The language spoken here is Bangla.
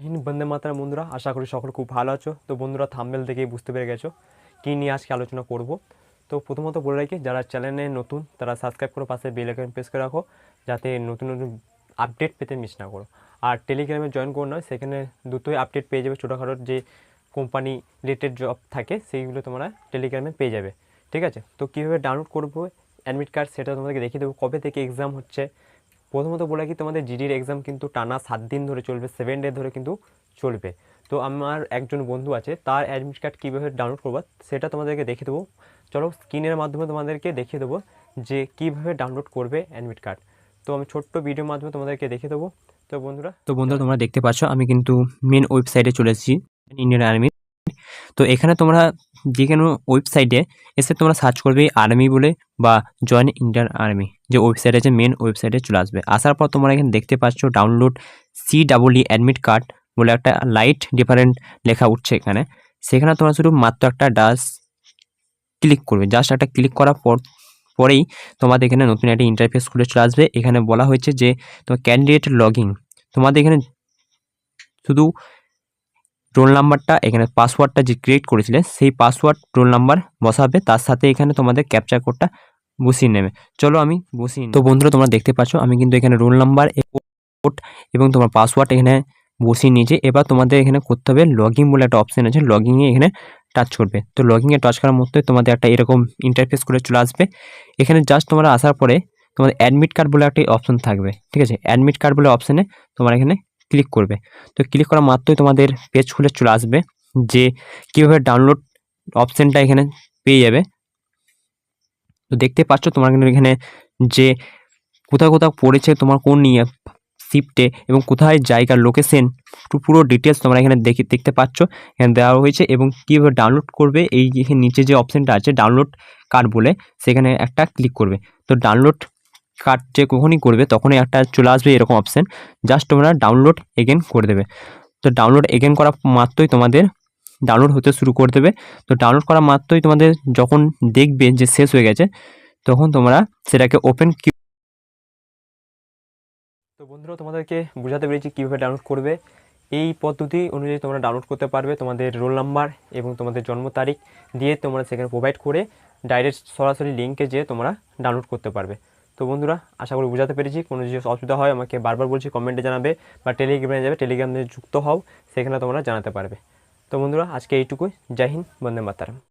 হিন্দ বন্দে মাতরম বন্ধুরা, আশা করি সকল খুব ভালো আছো। তো বন্ধুরা, থাম্বনেল দেখেই বুঝতে পেরে গেছো কী নিয়ে আজকে আলোচনা করব। তো প্রথমত বলে রাখি, যারা চ্যানেলে নতুন তারা সাবস্ক্রাইব করে পাশে বেল আইকন প্রেস করে রাখো, যাতে নতুন নতুন আপডেট পেতে মিস না করো। আর টেলিগ্রামে জয়েন করো না, সেখানে দুটোই আপডেট পেয়ে যাবে। ছোটোখাটো যে কোম্পানি রিলেটেড জব থাকে সেইগুলো তোমরা টেলিগ্রামে পেয়ে যাবে। ঠিক আছে, তো কীভাবে ডাউনলোড করবো অ্যাডমিট কার্ড সেটা তোমাদেরকে দেখিয়ে দেবো। কবে থেকে এক্সাম হচ্ছে প্রথমত বলে কি, তোমাদের জিডির এক্সাম কিন্তু টানা 7 দিন ধরে চলবে, 7 ডে ধরে কিন্তু চলবে। তো আমার একজন বন্ধু আছে, তার অ্যাডমিট কার্ড কীভাবে ডাউনলোড করবো সেটা তোমাদেরকে দেখিয়ে দেবো। চলো স্ক্রিনের মাধ্যমে তোমাদেরকে দেখিয়ে দেবো যে কীভাবে ডাউনলোড করবে অ্যাডমিট কার্ড। তো আমি ছোট্ট ভিডিওর মাধ্যমে তোমাদেরকে দেখিয়ে দেবো। তো বন্ধুরা তোমরা দেখতে পাচ্ছ আমি কিন্তু মেন ওয়েবসাইটে চলে এসেছি, ইন্ডিয়ান আর্মি। তো এখানে তোমরা যে কোনো ওয়েবসাইটে এসে তোমরা সার্চ করবে আর্মি বলে বা জয়েন ইন্ডিয়ান আর্মি, যে ওয়েবসাইট আছে মেন ওয়েবসাইটে চলে আসবে। আসার পর তোমরা এখানে দেখতে পাচ্ছ ডাউনলোড CEE অ্যাডমিট কার্ড বলে একটা লাইট ডিফারেন্ট লেখা উঠছে এখানে। সেখানে তোমরা শুধু মাত্র একটা ক্লিক করবে। জাস্ট একটা ক্লিক করার পরেই তোমাদের এখানে নতুন একটা ইন্টারফেস খুলে চলে আসবে। এখানে বলা হয়েছে যে তোমার ক্যান্ডিডেট লগইন, তোমাদের এখানে শুধু রোল নাম্বারটা, এখানে পাসওয়ার্ডটা যে ক্রিয়েট করেছিলে সেই পাসওয়ার্ড রোল নাম্বার বসাবে, তার সাথে এখানে তোমাদের ক্যাপচার কোডটা বসিয়ে নেবে। চলো আমি বসিয়ে নিই। তো বন্ধুরা তোমরা দেখতে পাচ্ছ আমি কিন্তু এখানে রোল নাম্বার কোড এবং তোমার পাসওয়ার্ড এখানে বসিয়ে নিয়েছি। এবার তোমাদের এখানে করতে হবে লগইন বলে একটা অপশন আছে, লগইনে এখানে টাচ করবে। তো লগইনে টাচ করার মধ্যে তোমাদের একটা এরকম ইন্টারফেস করে চলে আসবে। এখানে জাস্ট তোমরা আসার পরে তোমাদের অ্যাডমিট কার্ড বলে একটা অপশন থাকবে। ঠিক আছে, অ্যাডমিট কার্ড বলে অপশানে তোমরা এখানে ক্লিক করবে। তো ক্লিক করা মাত্রই তোমাদের পেজ খুলে চলে আসবে যে কীভাবে ডাউনলোড অপশানটা এখানে পেয়ে যাবে। তো দেখতে পাচ্ছ তোমার কিন্তু এখানে যে কোথাও কোথাও পড়েছে তোমার কোন নিয়ে শিফটে এবং কোথায় জায়গার লোকেশন পুরো ডিটেলস তোমরা এখানে দেখতে পাচ্ছ, এখানে দেওয়া হয়েছে। এবং কীভাবে ডাউনলোড করবে এই এখানে নিচে যে অপশানটা আছে ডাউনলোড কার্ড বলে, সেখানে একটা ক্লিক করবে। তো ডাউনলোড কার্ড যে কখনই করবে তখনই একটা চলে আসবে এরকম অপশান, জাস্ট তোমরা ডাউনলোড এগেন করে দেবে। তো ডাউনলোড এগেন করা মাত্রই তোমাদের ডাউনলোড হতে শুরু করে দেবে। তো ডাউনলোড করা মাত্রই তোমাদের যখন দেখবে যে শেষ হয়ে গেছে তখন তোমরা সেটাকে ওপেন। তো বন্ধুরা তোমাদেরকে বোঝাতে পেরেছি কীভাবে ডাউনলোড করবে। এই পদ্ধতি অনুযায়ী তোমরা ডাউনলোড করতে পারবে। তোমাদের রোল নাম্বার এবং তোমাদের জন্ম তারিখ দিয়ে তোমরা সেখানে প্রোভাইড করে ডাইরেক্ট সরাসরি লিঙ্কে যেয়ে তোমরা ডাউনলোড করতে পারবে। তো বন্ধুরা আশা করি বোঝাতে পেরেছি। কোনো যদি অসুবিধা হয় আমাকে বারবার বলছি কমেন্টে জানাবে, বা টেলিগ্রামে যাবে, টেলিগ্রামে যুক্ত হও, সেখানে তোমরা জানাতে পারবে। তো বন্ধুরা আজকে এইটুকুই। জয় হিন্দ, বন্দে মাতরম।